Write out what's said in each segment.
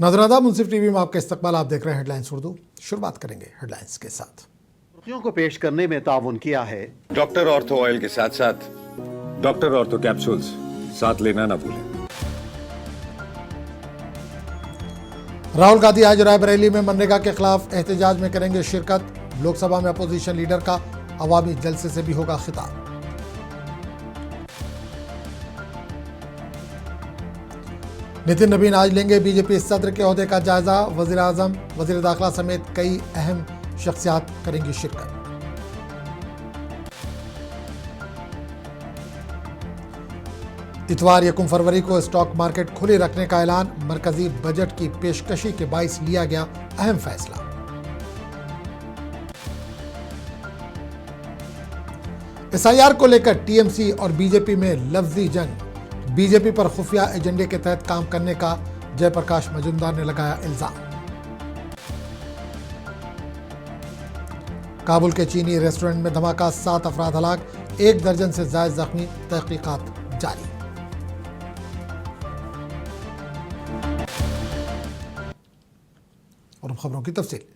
नाज़रान मुंसिफ TV में आपका इस्तकबाल। आप देख रहे हैं हेडलाइंस उर्दू। शुरुआत करेंगे हेडलाइंस के साथ। सुर्खियों को पेश करने में ताउन किया है डॉक्टर ऑर्थो ऑयल के साथ साथ डॉक्टर ऑर्थो कैप्सूल्स साथ लेना ना भूलें। राहुल गांधी आज रायबरेली में मनरेगा के खिलाफ एहतजाज में करेंगे शिरकत। लोकसभा में अपोजिशन लीडर का अवामी जलसे से भी होगा खिताब। नितिन नवीन आज लेंगे बीजेपी सदर के ओहदे का जायजा। वजीर आजम, वजीर दाखिला समेत कई अहम शख्सियात करेंगी शिरकत। इतवार 1 फरवरी को स्टॉक मार्केट खुले रखने का ऐलान। मरकजी बजट की पेशकशी के बाइस लिया गया अहम फैसला। एसआईआर को लेकर टीएमसी और बीजेपी में लफ्जी जंग। बीजेपी पर खुफिया एजेंडे के तहत काम करने का जयप्रकाश मजूमदार ने लगाया इल्जाम। काबुल के चीनी रेस्टोरेंट में धमाका, 7 अफराद हलाक, 1 दर्जन से ज्यादा जख्मी, तहकीकात जारी। और खबरों की तफसील।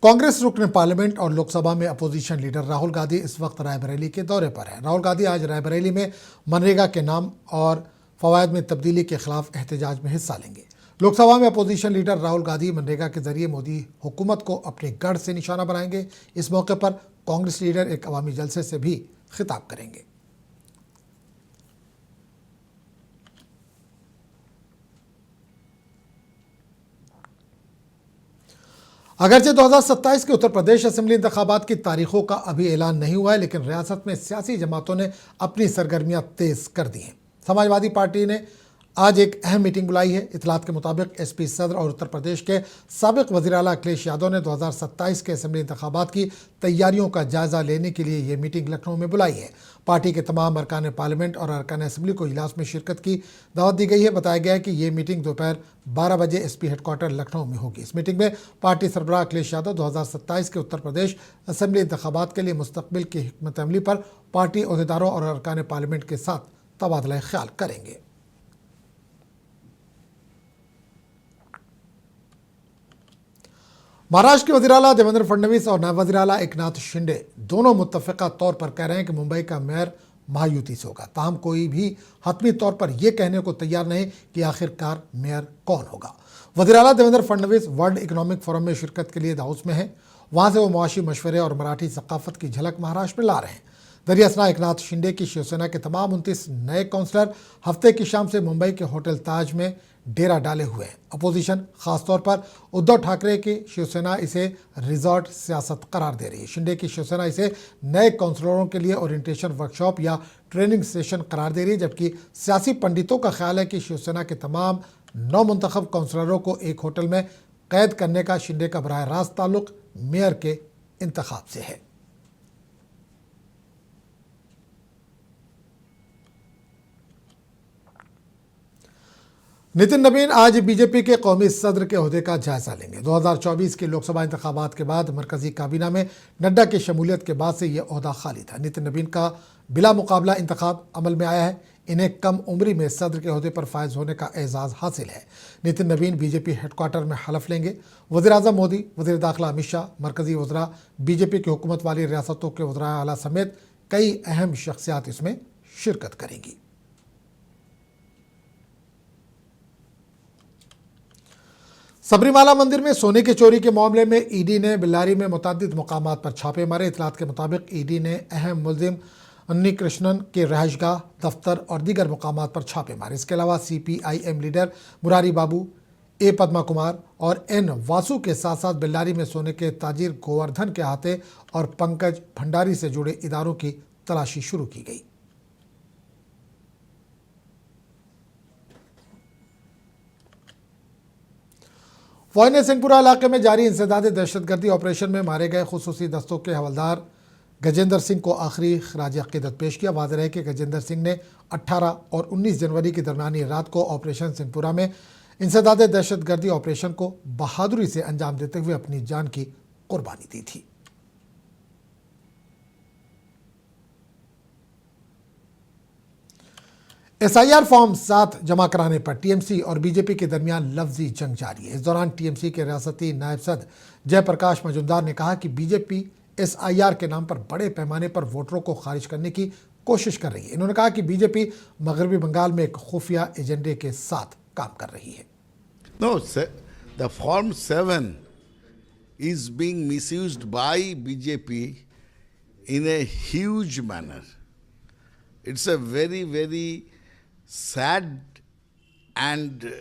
कांग्रेस रुकन पार्लियामेंट और लोकसभा में अपोजिशन लीडर राहुल गांधी इस वक्त रायबरेली के दौरे पर है। राहुल गांधी आज रायबरेली में मनरेगा के नाम और फवायद में तब्दीली के खिलाफ एहतजाज में हिस्सा लेंगे। लोकसभा में अपोजिशन लीडर राहुल गांधी मनरेगा के जरिए मोदी हुकूमत को अपने गढ़ से निशाना बनाएंगे। इस मौके पर कांग्रेस लीडर एक अवामी जलसे से भी खिताब करेंगे। अगरचे 2027 के उत्तर प्रदेश असेंबली इंतखाबात की तारीखों का अभी ऐलान नहीं हुआ है, लेकिन रियासत में सियासी जमातों ने अपनी सरगर्मियां तेज कर दी हैं। समाजवादी पार्टी ने आज एक अहम मीटिंग बुलाई है। इतलात के मुताबिक एसपी सदर और उत्तर प्रदेश के साबिक वज़ीर आला अखिलेश यादव ने 2027 के असेंबली इंतखाबात की तैयारियों का जायजा लेने के लिए ये मीटिंग लखनऊ में बुलाई है। पार्टी के तमाम अरकान पार्लियामेंट और अरकान असेंबली को इजलास में शिरकत की दावत दी गई है। बताया गया है कि ये मीटिंग दोपहर 12 बजे एसपी हेडक्वार्टर लखनऊ में होगी। इस मीटिंग में पार्टी सरबराह अखिलेश यादव 2027 के उत्तर प्रदेश असेंबली इंतखाबात के लिए मुस्तकबिल की हिकमत अमली पर पार्टी अहदेदारों और अरकान पार्लियामेंट के साथ तबादला ख्याल करेंगे। महाराष्ट्र के वज़ीर आला देवेंद्र फडणवीस और नायब वज़ीर आला एकनाथ शिंदे दोनों मुत्तफ़िक़ा तौर पर कह रहे हैं कि मुंबई का मेयर महायुति से होगा। ताहम कोई भी हतमी तौर पर यह कहने को तैयार नहीं कि आखिरकार मेयर कौन होगा। वज़ीर आला Devendra Fadnavis world economic forum में शिरकत के लिए दावोस में हैं। वहाँ से वो मुआशी मशवरे और मराठी सकाफ़त की झलक महाराष्ट्र में ला रहे हैं। दरियासना एकनाथ शिंदे की शिवसेना के तमाम 29 नए काउंसलर हफ्ते की शाम से मुंबई के होटल ताज में डेरा डाले हुए हैं। अपोजिशन खासतौर पर उद्धव ठाकरे की शिवसेना इसे रिजॉर्ट सियासत करार दे रही है। शिंदे की शिवसेना इसे नए काउंसलरों के लिए ओरिएंटेशन वर्कशॉप या ट्रेनिंग सेशन करार दे रही है, जबकि सियासी पंडितों का ख्याल है कि शिवसेना के तमाम 9 मुंतखब काउंसलरों को एक होटल में कैद करने का शिंदे का बराह रास्त ताल्लुक मेयर के इंतखाब से है। नितिन नवीन आज बीजेपी के कौमी सदर के ओहदे का जायजा लेंगे। 2024 के लोकसभा इंतखाबात के बाद मरकजी काबीना में नड्डा की शमूलियत के बाद से यह ओहदा खाली था। नितिन नवीन का बिला मुकाबला इंतखाब अमल में आया है। इन्हें कम उम्री में सदर के ओहदे पर फायज होने का एजाज़ हासिल है। नितिन नवीन बीजेपी हेडक्वार्टर में हलफ लेंगे। वज़ीर आज़म मोदी, वज़ीर दाखिला अमित शाह, मरकजी वज़रा, बीजेपी की हुकूमत वाली रियासतों के वज़रा आला समेत कई अहम शख्सियात इसमें शिरकत करेंगी। सबरीमाला मंदिर में सोने की चोरी के मामले में ईडी ने बेल्लारी में मुतअद्दिद मकामात पर छापे मारे। इतलात के मुताबिक ईडी ने अहम मुलजिम अन्नी कृष्णन के रहायशगाह, दफ्तर और दीगर मकामात पर छापे मारे। इसके अलावा CPIM leader Murari Babu, A Padma Kumar और N वासु के साथ साथ बेल्लारी में सोने के ताजिर गोवर्धन के हाथे और पंकज भंडारी से जुड़े इदारों की तलाशी शुरू की गई। फौज ने सिंहपुरा इलाके में जारी इंसदाद दहशतगर्दी ऑपरेशन में मारे गए खुसूसी दस्तों के हवलदार गजेंद्र सिंह को आखिरी खराज अकीदत पेश किया। वाज़ेह है कि गजेंद्र सिंह ने 18 और 19 जनवरी की दरमियानी रात को ऑपरेशन सिंहपुरा में इंसदाद दहशतगर्दी ऑपरेशन को बहादुरी से अंजाम देते हुए अपनी जान की कुर्बानी दी थी। एसआईआर फॉर्म 7 जमा कराने पर टीएमसी और बीजेपी के दरमियान लफ्जी जंग जारी है। इस दौरान टीएमसी के रियासती नायब सदर जयप्रकाश मजूमदार ने कहा कि बीजेपी एसआईआर के नाम पर बड़े पैमाने पर वोटरों को खारिज करने की कोशिश कर रही है। इन्होंने कहा कि बीजेपी मगरबी बंगाल में एक खुफिया एजेंडे के साथ काम कर रही है। No, the Form 7 is being misused by BJP in a huge manner. It's a very, very sad and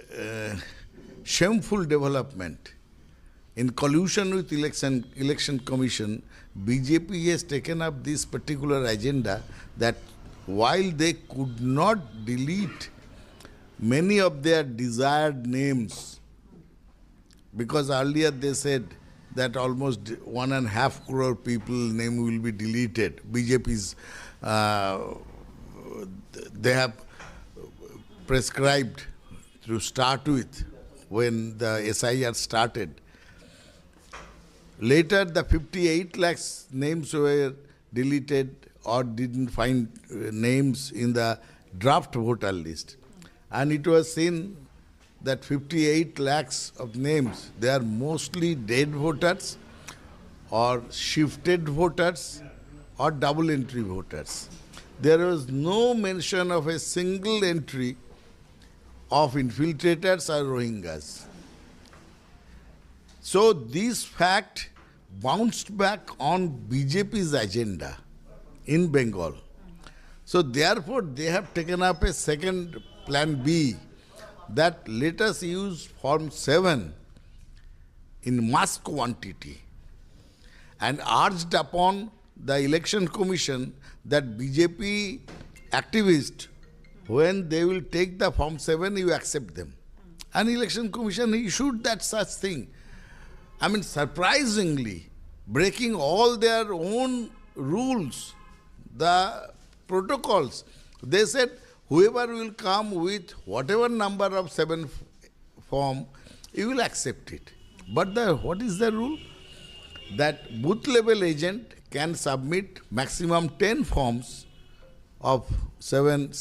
shameful development. In collusion with election commission, BJP has taken up this particular agenda that while they could not delete many of their desired names, because earlier they said that almost 1.5 crore people name will be deleted. BJP's they have prescribed to start with when the SIR started. Later the 58 lakhs names were deleted or didn't find names in the draft voter list. And it was seen that 58 lakhs of names, they are mostly dead voters or shifted voters or double entry voters. There was no mention of a single entry of infiltrators or Rohingyas. So this fact bounced back on BJP's agenda in Bengal. So therefore they have taken up a second plan B, that let us use Form 7 in mass quantity, and urged upon the election commission that BJP activists, when they will take the Form 7, you accept them. And election commission issued that such thing. I mean, surprisingly, breaking all their own rules, the protocols. They said, whoever will come with whatever number of 7 form, you will accept it. But what is the rule? That booth level agent can submit maximum 10 forms of 7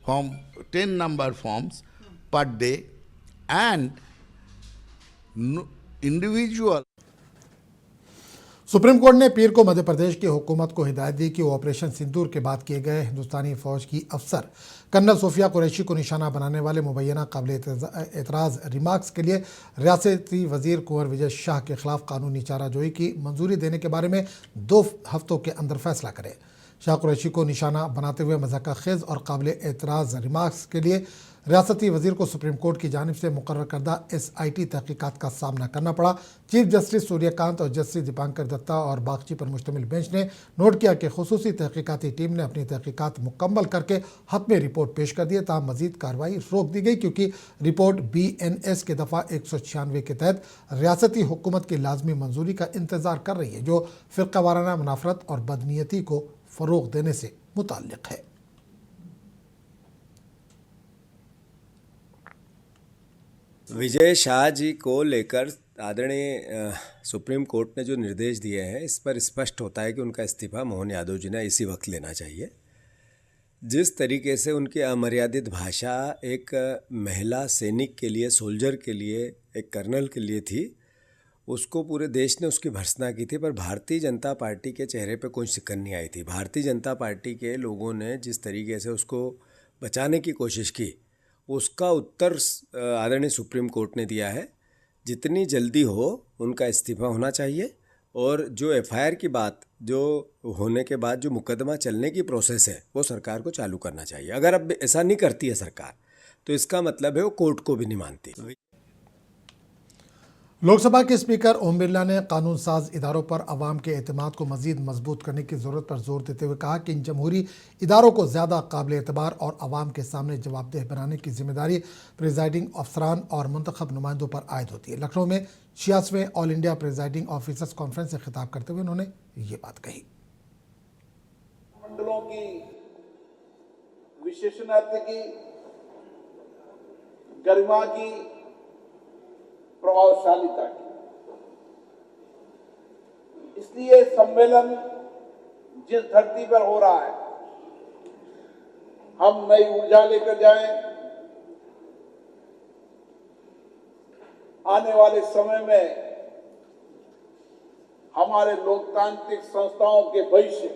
form, 10 number forms per day, and individual. Supreme court ने पीर को मध्य प्रदेश की हुकूमत को हिदायत दी कि वो operation सिंदूर के बाद किए गए हिंदुस्तानी फौज की अफसर कर्नल सोफिया कुरैशी को निशाना बनाने वाले मुबैना काबिल एतराज़ रिमार्क्स के लिए रियासती वजीर कुंवर विजय शाह के खिलाफ कानूनी चाराजोई की मंजूरी देने के बारे में 2 हफ्तों के अंदर फैसला करे। शाह कुरैशी को निशाना बनाते हुए मज़ाक़-ए-ख़ेज़ और काबिल एतराज़ रिमार्क्स के लिए रियासती वजीर को सुप्रीम कोर्ट की जानिब से मुकर्रर करदा SIT तहकीकात का सामना करना पड़ा। चीफ जस्टिस सूर्यकांत और जस्टिस दीपांकर दत्ता और बागची पर मुश्तमिल बेंच ने नोट किया कि खुसूसी तहकीकाती टीम ने अपनी तहकीकात मुकम्मल करके हतमी रिपोर्ट पेश कर दी है। ताहम मजीद कार्रवाई रोक दी गई क्योंकि रिपोर्ट BNS के दफ़ा 196 के तहत रियासती हुकूमत की लाजमी मंजूरी का इंतज़ार कर रही है, जो फ़िरका वाराना मुनाफरत और बदनीयती को फ़रोग़ देने से मुताल्लिक़ है। विजय शाह जी को लेकर आदरणीय सुप्रीम कोर्ट ने जो निर्देश दिए हैं, इस पर स्पष्ट होता है कि उनका इस्तीफ़ा मोहन यादव जी ने इसी वक्त लेना चाहिए। जिस तरीके से उनकी अमर्यादित भाषा एक महिला सैनिक के लिए, सोल्जर के लिए, एक कर्नल के लिए थी, उसको पूरे देश ने उसकी भर्त्सना की थी। पर भारतीय जनता पार्टी के चेहरे पे कोई सिकन नहीं आई थी। भारतीय जनता पार्टी के लोगों ने जिस तरीके से उसको बचाने की कोशिश की, उसका उत्तर आदरणीय सुप्रीम कोर्ट ने दिया है। जितनी जल्दी हो उनका इस्तीफ़ा होना चाहिए, और जो FIR की बात जो होने के बाद जो मुकदमा चलने की प्रोसेस है, वो सरकार को चालू करना चाहिए। अगर अब ऐसा नहीं करती है सरकार, तो इसका मतलब है वो कोर्ट को भी नहीं मानती। लोकसभा के स्पीकर ओम बिरला ने कानून साज इदारों पर अवाम के एतमाद को मजीद मजबूत करने की ज़रूरत पर जोर देते हुए कहा कि इन जमहूरी इदारों को ज़्यादा काबिल एतबार और अवाम के सामने जवाबदेह बनाने की जिम्मेदारी प्रिजाइडिंग अफसरान और मुंतखब नुमाइंदों पर आयद होती है। लखनऊ में 86वें all India presiding officers conference से खिताब करते हुए उन्होंने ये बात कही। मंडलों की विशेषज्ञता की, गरिमा की, प्रभावशालीता की, इसलिए सम्मेलन जिस धरती पर हो रहा है हम नई ऊर्जा लेकर जाएं। आने वाले समय में हमारे लोकतांत्रिक संस्थाओं के भविष्य,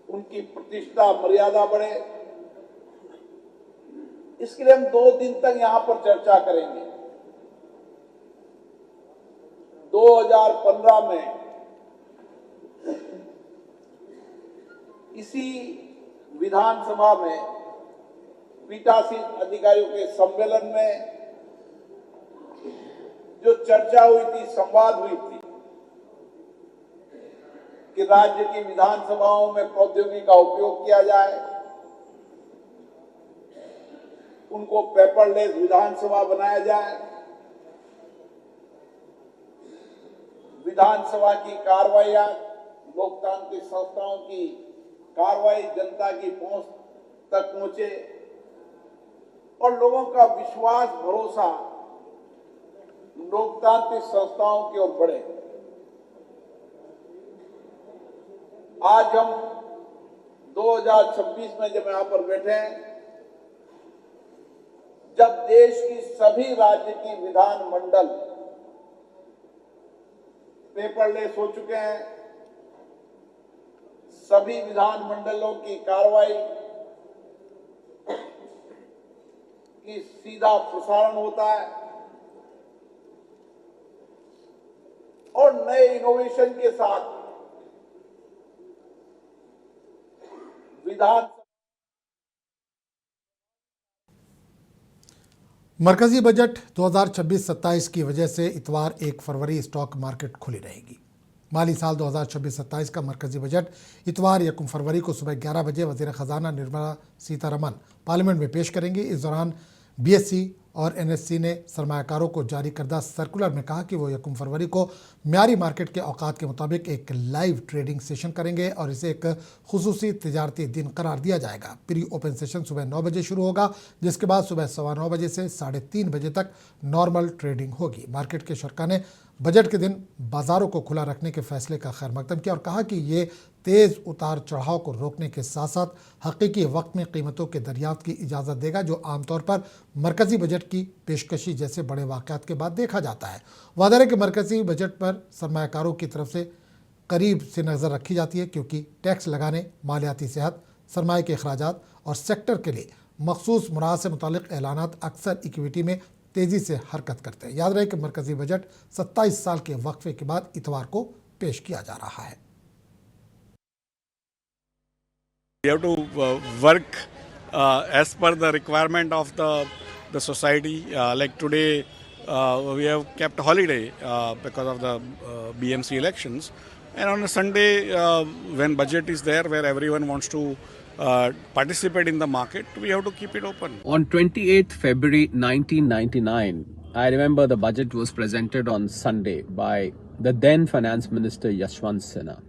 उनकी प्रतिष्ठा मर्यादा बढ़े, इसके लिए हम 2 दिन तक यहां पर चर्चा करेंगे। 2015 में इसी विधानसभा में पीठासीन अधिकारियों के सम्मेलन में जो चर्चा हुई थी, संवाद हुई थी कि राज्य की विधानसभाओं में प्रौद्योगिकी का उपयोग किया जाए, उनको पेपरलेस विधानसभा बनाया जाए, विधानसभा की कार्रवाइयां, लोकतांत्रिक संस्थाओं की कार्रवाई जनता की पहुंच तक पहुंचे और लोगों का विश्वास, भरोसा लोकतांत्रिक संस्थाओं की ओर बढ़े। आज हम 2026 में जब यहां पर बैठे हैं, जब देश की सभी राज्य की विधानमंडल पेपरलेस हो चुके हैं, सभी विधानमंडलों की कार्रवाई की सीधा प्रसारण होता है और नए इनोवेशन के साथ विधान मरकजी बजट 2026-27 की वजह से इतवार 1 फरवरी स्टॉक मार्केट खुली रहेगी। माली साल 2026-27 का मरकजी बजट इतवार 1 फरवरी को सुबह 11 बजे वज़ीर ख़जाना निर्मला सीतारमण पार्लियामेंट में पेश करेंगी। इस दौरान बीएसई और एनएससी ने सरमायाकारों को जारी करदा सर्कुलर में कहा कि वो 1 फरवरी को म्यारी मार्केट के औकात के मुताबिक एक लाइव ट्रेडिंग सेशन करेंगे और इसे एक खुसूसी तिजारती दिन करार दिया जाएगा। प्री ओपन सेशन सुबह 9 बजे शुरू होगा, जिसके बाद सुबह 9:15 बजे से 3:30 बजे तक नॉर्मल ट्रेडिंग होगी। मार्केट के शरका ने बजट के दिन बाजारों को खुला रखने के फैसले का खैर मकदम किया और कहा कि ये तेज़ उतार चढ़ाव को रोकने के साथ साथ हकीकी वक्त में कीमतों के दरियाफ्त की इजाज़त देगा, जो आमतौर पर मरकज़ी बजट की पेशकशी जैसे बड़े वाक़यात के बाद देखा जाता है। वादा है कि मरकज़ी बजट पर सरमायाकारों की तरफ से करीब से नज़र रखी जाती है, क्योंकि टैक्स लगाने, मालियाती सेहत, सरमाए के अखराजात और सेक्टर के लिए मखसूस मुराद से मुतालिक ऐलानात अक्सर इक्विटी में तेज़ी से हरकत करते हैं। याद रहे कि मरकज़ी बजट 27 साल के वक्फे के बाद इतवार को पेश किया जा रहा है। We have to work as per the requirement of the society. Like today, we have kept holiday because of the BMC elections, and on a Sunday, when budget is there, where everyone wants to participate in the market, we have to keep it open. On 28th February 1999, I remember the budget was presented on Sunday by the then Finance Minister Yashwant Sinha.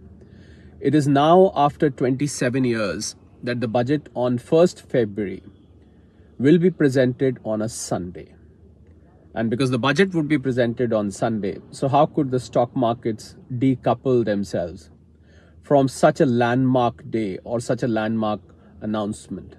It is now after 27 years that the budget on 1st February will be presented on a Sunday. And because the budget would be presented on Sunday, so how could the stock markets decouple themselves from such a landmark day or such a landmark announcement?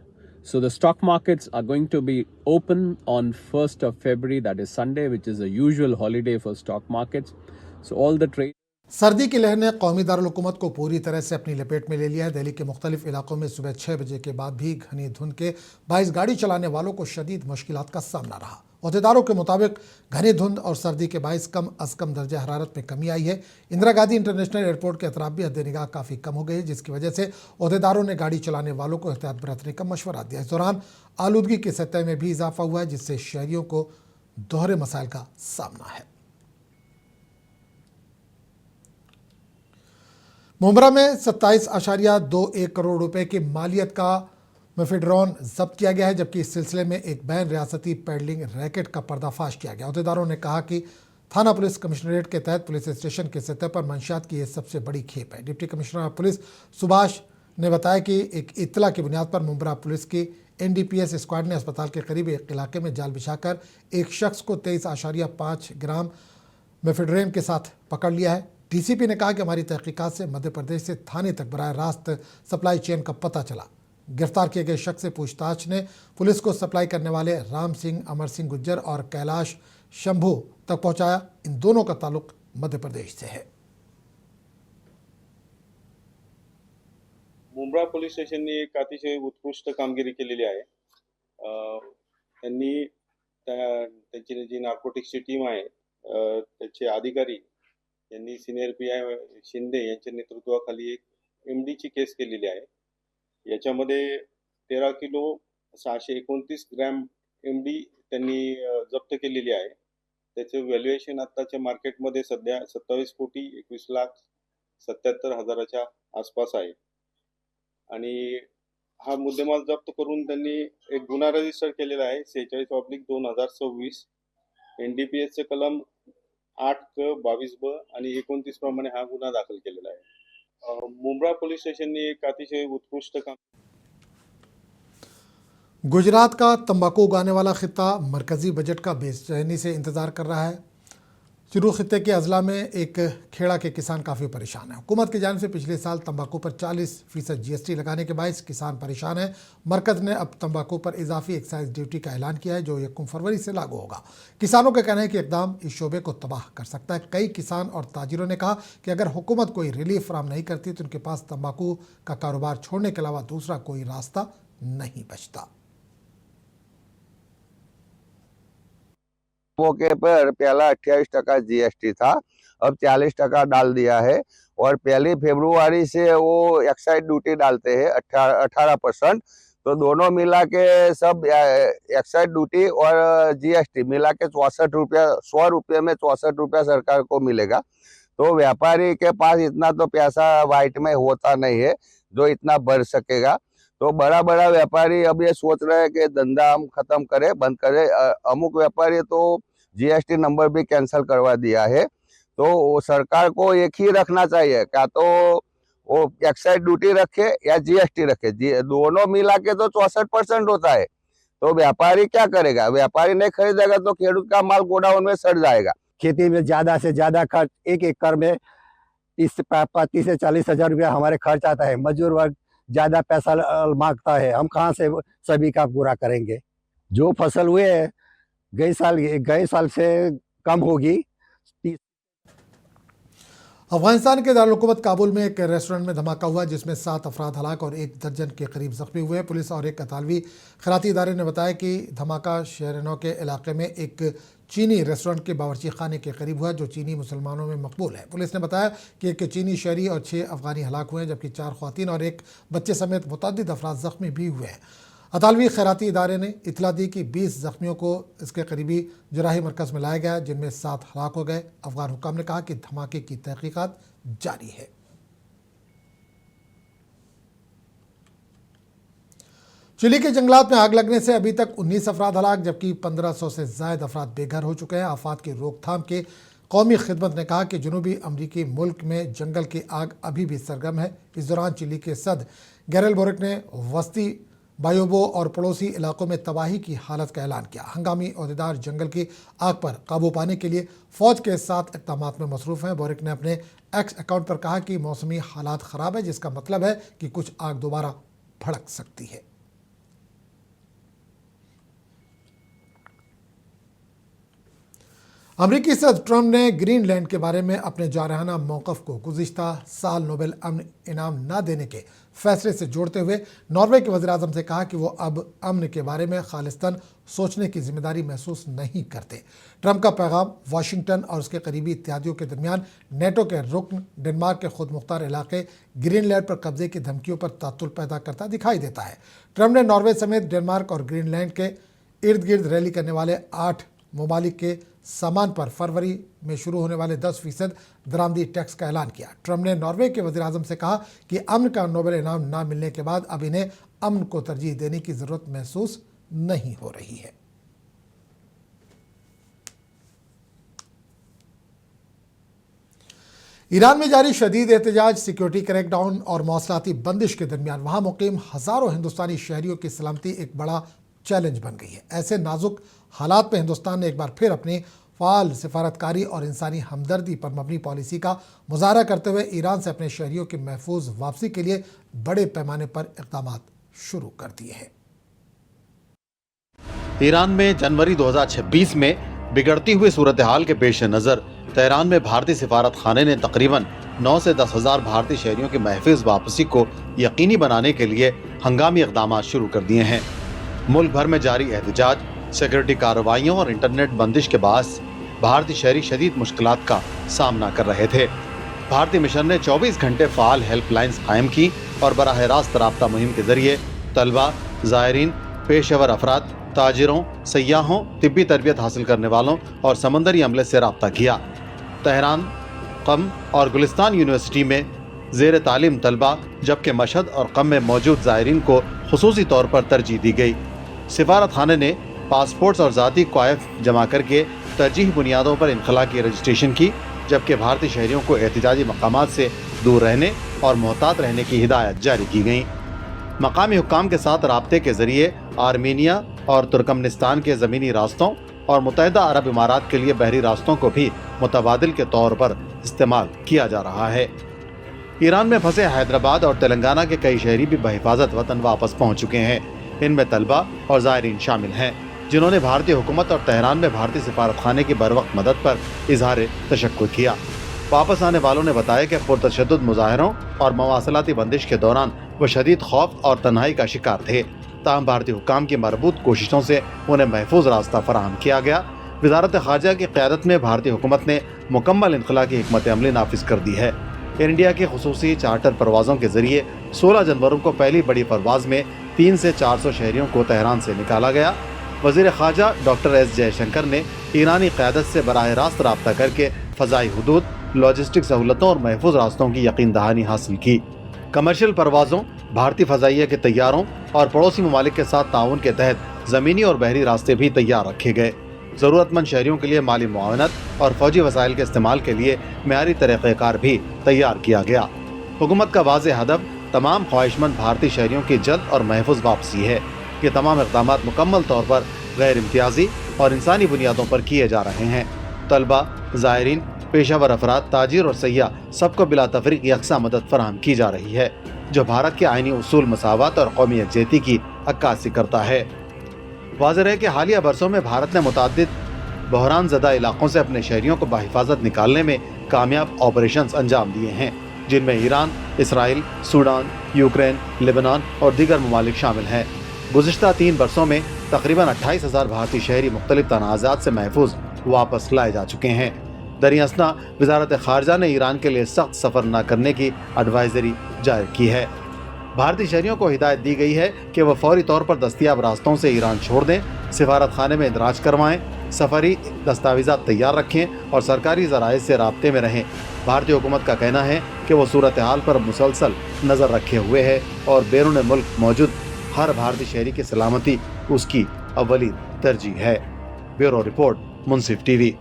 So the stock markets are going to be open on 1st of February, that is Sunday, which is a usual holiday for stock markets. So all the trade. सर्दी की लहर ने कौमी दारुल-हुकूमत को पूरी तरह से अपनी लपेट में ले लिया है। दिल्ली के मुख्तलिफ इलाकों में सुबह 6 बजे के बाद भी घनी धुंध के बाइस गाड़ी चलाने वालों को शदीद मुश्किलात का सामना रहा। ओहदेदारों के मुताबिक घनी धुंध और सर्दी के बाइस कम अज़ कम दर्जा हरारत में कमी आई है। इंदिरा गांधी इंटरनेशनल एयरपोर्ट के अतराफ भी हद निगाह काफ़ी कम हो गई है, जिसकी वजह से ओहदेदारों ने गाड़ी चलाने वालों को एहतियात बरतने का मशवरा दिया। इस दौरान आलूदगी की सतह में भी इजाफा हुआ है, जिससे शहरियों को दोहरे मसाइल का सामना है। मुंब्रा में 27.21 करोड़ रुपए की मालियत का मेफेड्रॉन जब्त किया गया है, जबकि इस सिलसिले में एक बैन रियासती पैडलिंग रैकेट का पर्दाफाश किया गया। अहदेदारों ने कहा कि थाना पुलिस कमिश्नरेट के तहत पुलिस स्टेशन की सतह पर मंशियात की यह सबसे बड़ी खेप है। डिप्टी कमिश्नर पुलिस सुभाष ने बताया कि एक इत्तला की बुनियाद पर मुंब्रा पुलिस की NDPS स्क्वाड ने अस्पताल के करीब एक इलाके में जाल बिछाकर एक शख्स को 23.5 ग्राम मेफेड्रेन के साथ पकड़ लिया है। डीसीपी ने कहा कि हमारी तहकीकात से मध्य प्रदेश से थाने तक बराह रास्त सप्लाई चेन का पता चला। गिरफ्तार किए गए शख्स से पूछताछ ने पुलिस को सप्लाई करने वाले राम सिंह, अमर सिंह गुज्जर और कैलाश शंभू तक पहुंचाया। इन दोनों का ताल्लुक मध्य प्रदेश से है। मुंब्रा पोलीस स्टेशनने एक अतिशय उत्कृष्ट कामगिरी केलेली आहे। त्यांनी त्यांची जी नार्कोटिक्सची टीम आहे त्याचे अधिकारी यांनी सिनियर पीआय शिंदे यांच्या नेतृत्वाखाली एक एमडीची केस केलेली आहे। याच्यामध्ये 13 किलो 629 ग्रॅम एमडी त्यांनी जप्त केलेली आहे। त्याचे व्हॅल्युएशन आत्ताच्या मार्केटमध्ये सध्या 27,21,77,000च्या आसपास आहे आणि हा मुद्देमाल जप्त करून त्यांनी एक गुन्हा रजिस्टर केलेला आहे 46/2026 एनडीपीएस चे कलम 8क 22ब आणि 29 प्रमाणे हा गुन्हा दाखल केलेला आहे। मुंब्रा पोलीस स्टेशनने एक अतिशय उत्कृष्ट काम। गुजरात का तंबाकू उगाने वाला खित्ता मरकजी बजट का बेचैनी से इंतजार कर रहा है। चिरू खित्ते के अजला में एक खेड़ा के किसान काफ़ी परेशान हैं। हुकूमत की जानिब से पिछले साल तंबाकू पर 40% जीएसटी लगाने के बायस किसान परेशान हैं। मरकज़ ने अब तंबाकू पर इजाफी एक्साइज ड्यूटी का ऐलान किया है जो 1 फरवरी से लागू होगा। किसानों का कहना है कि इकदाम इस शोबे को तबाह कर सकता है। कई किसान और ताजिरों ने कहा कि अगर हुकूमत कोई रिलीफ फराहम नहीं करती तो उनके पास तंबाकू का कारोबार छोड़ने के अलावा दूसरा कोई रास्ता नहीं बचता। मौके पर पहला 28% जीएसटी था, अब 40% डाल दिया है और 1 फरवरी से वो एक्साइज ड्यूटी डालते हैं 18%। तो दोनों मिला के सब एक्साइज ड्यूटी और जीएसटी मिला के 64 रुपया, 100 रुपये में 64 रुपया सरकार को मिलेगा। तो व्यापारी के पास इतना तो पैसा वाइट में होता नहीं है जो इतना बढ़ सकेगा। तो बड़ा व्यापारी अब ये सोच रहे हैं कि धंधा हम खत्म करें, बंद करें। अमुक व्यापारी तो जीएसटी नंबर भी कैंसिल करवा दिया है। तो सरकार को एक ही रखना चाहिए, क्या तो वो एक्साइज ड्यूटी रखे या जीएसटी रखे। दोनों मिला के तो 64% होता है। तो व्यापारी क्या करेगा? व्यापारी नहीं खरीदेगा तो खेडूत का माल गोडाउन में सड़ जाएगा। खेती में ज़्यादा से ज़्यादा खर्च, एक एकड़ में 30 से 40 हज़ार रुपया हमारे खर्च आता है। मजदूर वर्ग ज़्यादा पैसा मांगता है, हम कहाँ से सभी का पूरा करेंगे? जो फसल हुए गए साल से कम होगी। अफगानिस्तान के दारुल-हुकूमत काबुल में एक रेस्टोरेंट में धमाका हुआ जिसमें 7 अफराद हलाक और 1 दर्जन के करीब जख्मी हुए। पुलिस और एक अतालवी खैराती इदारे ने बताया कि धमाका शहरनौ के इलाके में एक चीनी रेस्टोरेंट के बावर्ची खाने के करीब हुआ जो चीनी मुसलमानों में मकबूल है। पुलिस ने बताया कि एक चीनी शहरी और 6 अफगानी हलाक हुए हैं जबकि 4 ख्वातीन और 1 बच्चे समेत मुतअद्दिद अफराद जख्मी भी हुए हैं। अतालवी खैराती इदारे ने इतला दी कि 20 जख्मियों को इसके करीबी जराही मरकज़ में लाया गया जिनमें 7 हलाक हो गए। अफगान हुकाम ने कहा कि धमाके की तहकीकात जारी है। चिली के जंगलात में आग लगने से अभी तक 19 अफराद हलाक जबकि 1500 से ज़ायद अफराद बेघर हो चुके हैं। आफात की रोकथाम के कौमी खिदमत ने कहा कि जनूबी अमरीकी मुल्क में जंगल की आग अभी भी सरगर्म है। इस दौरान चिली के सद गैरेल बोरिक ने वस्ती बायोबो और पड़ोसी इलाकों में तबाही की हालत का ऐलान किया। हंगामी अहदेदार जंगल की आग पर काबू पाने के लिए फौज के साथ इक़दाम में मसरूफ़ हैं। बोरिक ने अपने एक्स अकाउंट पर कहा कि मौसमी हालात ख़राब है जिसका मतलब है कि कुछ आग दोबारा भड़क सकती है। अमरीकी सदर ट्रंप ने ग्रीनलैंड के बारे में अपने जारहाना मौक़िफ़ को गुज़िश्ता साल नोबेल अमन इनाम न देने के फैसले से जोड़ते हुए नॉर्वे के वज़ीर-ए-आज़म से कहा कि वो अब अमन के बारे में खालिस्तान सोचने की जिम्मेदारी महसूस नहीं करते। ट्रंप का पैगाम वाशिंगटन और उसके करीबी इत्तेहादियों के दरमियान नेटो के रुकन डेनमार्क के खुद मुख्तार इलाके ग्रीनलैंड पर कब्जे की धमकियों पर तातुल पैदा करता दिखाई देता है। ट्रंप ने नॉर्वे समेत डेनमार्क और ग्रीनलैंड के इर्द गिर्द रैली करने वाले 8 ममालिक के सामान पर फरवरी में शुरू होने वाले 10% दरामदी टैक्स का ऐलान किया। ट्रंप ने नॉर्वे के वज़ीर-ए-आज़म से कहा कि अमन का नोबेल इनाम न मिलने के बाद अब इन्हें अमन को तरजीह देने की ज़रूरत महसूस नहीं हो रही है। ईरान में जारी शदीद एहतजाज, सिक्योरिटी क्रैकडाउन और मौसलाती बंदिश के दरमियान वहाँ मुकीम हज़ारों हिंदुस्तानी शहरियों की सलामती एक बड़ा चैलेंज बन गई है। ऐसे नाजुक हालात में हिंदुस्तान ने एक बार फिर अपनी फाल सिफारतकारी और इंसानी हमदर्दी पर मबनी पॉलिसी का मुजाहरा करते हुए ईरान से अपने शहरियों की महफूज वापसी के लिए बड़े पैमाने पर इक़दाम शुरू कर दिए हैं। ईरान में जनवरी 2026 में बिगड़ती हुई सूरत हाल के पेश नज़र तेहरान में भारतीय सिफारत खाने ने तकरीबन 9 से 10 हज़ार भारतीय शहरियों की महफूज वापसी को यकीनी बनाने के लिए हंगामी इक़दाम शुरू कर दिए हैं। मुल्क भर में जारी एहतजाज, सिक्योरिटी कार्रवाइयों और इंटरनेट बंदिश के बायस भारतीय शहरी शदीद मुश्किलात का सामना कर रहे थे। भारतीय मिशन ने 24 घंटे फ़ाल हेल्पलाइंस कायम की और बराह रास्त राब्ता मुहिम के जरिए तलबा, ज़ायरीन, पेशेवर अफराद, ताजिरों, सयाहों, तिब्बी तरबियत हासिल करने वालों और समंदरी अमले से रब्ता किया। तेहरान, क़म और गुलिस्तान यूनिवर्सिटी में ज़ेर तालीम तलबा जबकि मशहद और क़म में मौजूद ज़ायरीन को खुसूसी तौर पर तरजीह दी गई। सिफारत खाने ने पासपोर्ट्स और ज़ाती क्वाइफ जमा करके तरजीही बुनियादों पर इनखला की रजिस्ट्रेशन की, जबकि भारतीय शहरियों को एहतिजाजी मकामात से दूर रहने और मोहतात रहने की हिदायत जारी की गई। मकामी हुक्काम के साथ राब्ते के जरिए आर्मीनिया और तुर्कमेनिस्तान के ज़मीनी रास्तों और मुत्तहिदा अरब इमारात के लिए बहरी रास्तों को भी मुतबादिल के तौर पर इस्तेमाल किया जा रहा है। ईरान में फंसे हैदराबाद और तेलंगाना के कई शहरी भी बहिफाजत वतन वापस पहुँच चुके हैं। इनमें तलबा और ज़ायरीन शामिल हैं, जिन्होंने भारतीय हुकूमत और तेहरान में भारतीय सिफारत खाने की बरवक्त मदद पर इजहार तशक्कुर किया। वापस आने वालों ने बताया कि पुरतशद्दुद मुजाहरों और मवासलाती बंदिश के दौरान वो शदीद खौफ और तन्हाई का शिकार थे। ताहम भारतीय हुक्काम की मरबूत कोशिशों से उन्हें महफूज रास्ता फराहम किया गया। वजारत खारजा की क़यादत में भारतीय हुकूमत ने मुकम्मल इनखला की हिकमत अमली नाफिज कर दी है। एयर इंडिया की खुसूसी चार्टर परवाज़ों के जरिए 16 जनवरी को पहली बड़ी परवाज़ में 300 से 400 शहरियों को तेहरान से निकाला गया। वज़ीर ख़ारजा डॉक्टर एस जयशंकर ने ईरानी क़यादत से बराह रास्त रब्ता करके फ़ज़ाई हुदूद, लॉजिस्टिक सहूलतों और महफूज रास्तों की यकीन दहानी हासिल की। कमर्शियल परवाज़ों, भारतीय फ़ज़ाइया के तैयारों और पड़ोसी ममालिक के साथ ताउन के तहत ज़मीनी और बहरी रास्ते भी तैयार रखे गए। ज़रूरतमंद शहरियों के लिए माली मुआवनत और फ़ौजी वसाइल के इस्तेमाल के लिए मेयारी तरीक़ाकार भी तैयार किया गया। हुकूमत का वाज़ेह हदफ तमाम ख्वाहिशमंद भारतीय शहरियों की जल्द और महफूज वापसी है। ये तमाम इक़दाम मुकम्मल तौर पर गैर इम्तियाजी और इंसानी बुनियादों पर किए जा रहे हैं। तलबा, ज़ायरीन, पेशावर अफराद, ताजिर और सयाह सबको बिला तफरीक यकसा मदद फराहम की जा रही है, जो भारत के आइनी उसूल, मसावत और कौमी यकजहती की अक्कासी करता है। वाज़ेह है कि हालिया बरसों में भारत ने मुतअद्दिद बहरान ज़दा इलाकों से अपने शहरियों को बाहिफाजत निकालने में कामयाब ऑपरेशंस अंजाम दिए हैं, जिनमें Iran, Israel, Sudan, Ukraine, Lebanon और दीगर ममालिक शामिल हैं। गुज़िश्ता 3 बरसों में तकरीबन 28,000 भारतीय शहरी मुख्तलिफ तनाज़ात से महफूज वापस लाए जा चुके हैं। दरियासना वजारत खारजा ने ईरान के लिए सख्त सफ़र न करने की एडवाइजरी जारी की है। भारतीय शहरियों को हिदायत दी गई है कि वह फौरी तौर पर दस्तियाब रास्तों से ईरान छोड़ दें, सिफारत खाने में इंदराज करवाएं, सफरी दस्तावेज़ात तैयार रखें और सरकारी ज़राए से राब्ते में रहें। भारतीय हुकूमत का कहना है कि वो सूरत हाल पर मुसलसल नज़र रखे हुए है और बैरून मुल्क मौजूद हर भारतीय शहरी की सलामती उसकी अव्वली तरजीह है। ब्यूरो रिपोर्ट, मुंसिफ टीवी।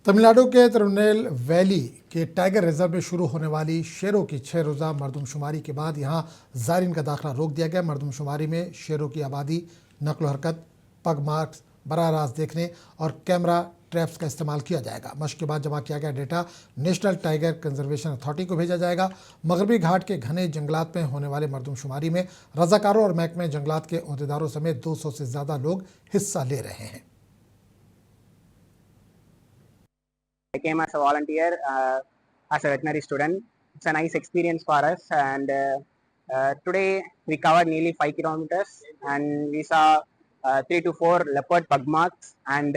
तमिलनाडु के तिरुनेल वैली के टाइगर रिजर्व में शुरू होने वाली शेरों की 6 रोज़ा मरदमशुमारी के बाद यहाँ ज़ायरीन का दाखिला रोक दिया गया। मरदमशुमारी में शेरों की आबादी, नकलो हरकत, पग मार्क्स, बराह रास्त देखने और कैमरा ट्रैप्स का इस्तेमाल किया जाएगा। मशक के बाद जमा किया गया data national tiger conservation authority को भेजा जाएगा। मगरबी घाट के घने जंगलात में होने वाले मरदमशुमारी में रज़ाकारों और महकमे जंगलात के अहदेदारों समेत 200 से ज़्यादा लोग हिस्सा ले रहे हैं। I came as a volunteer as a veterinary student. It's a nice experience for us, and today we covered nearly 5 kilometers and we saw 3 to 4 leopard pug marks and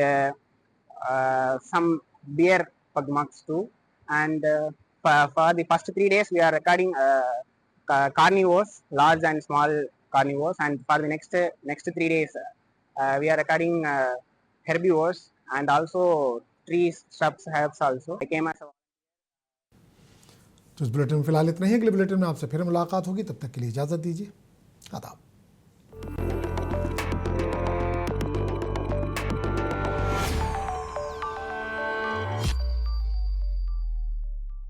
some deer pug marks too. And for the first 3 days we are recording carnivores, large and small carnivores, and for the next 3 days we are recording herbivores and also trees, shrubs, herbs also. I came as a... तो इस bulletin में फिलहाल इतना ही। अगले bulletin में आपसे फिर मुलाकात होगी, तब तक के लिए इजाज़त दीजिए। आदाब।